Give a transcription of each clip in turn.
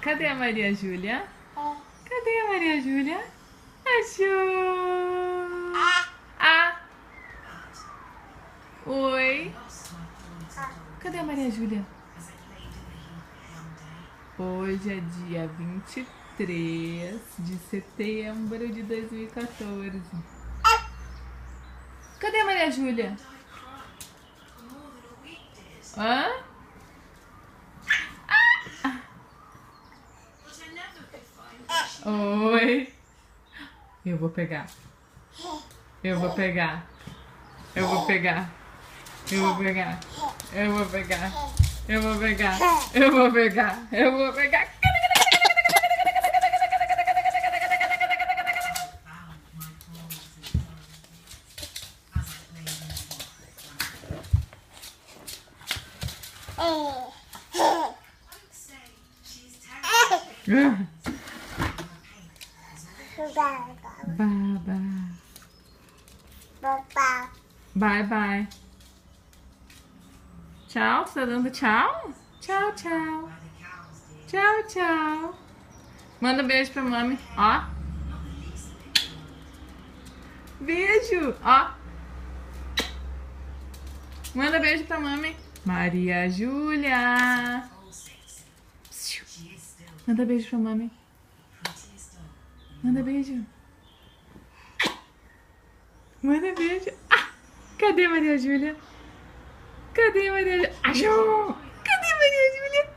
Cadê a Maria Júlia? Cadê a Maria Júlia? Achou! Ah! Oi! Cadê a Maria Júlia? Hoje é dia 23 de setembro de 2014. Cadê a Maria Júlia? Hã? Oi. Eu vou pegar. Eu vou pegar. Eu vou pegar. Eu vou pegar. Eu vou pegar. Eu vou pegar. Eu vou pegar. Eu vou pegar. Baba. Bye, bye. Tchau, você tá dando tchau? Tchau, tchau. Tchau, tchau. Manda um beijo pra mami, ó. Beijo, ó. Manda beijo pra mami. Maria Júlia. Manda beijo pra mami. Manda beijo. Manda beijo. Ah, cadê Maria Júlia? Cadê Maria Júlia? Achou! Cadê Maria Júlia?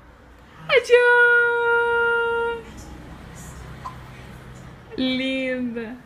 Achou! Linda!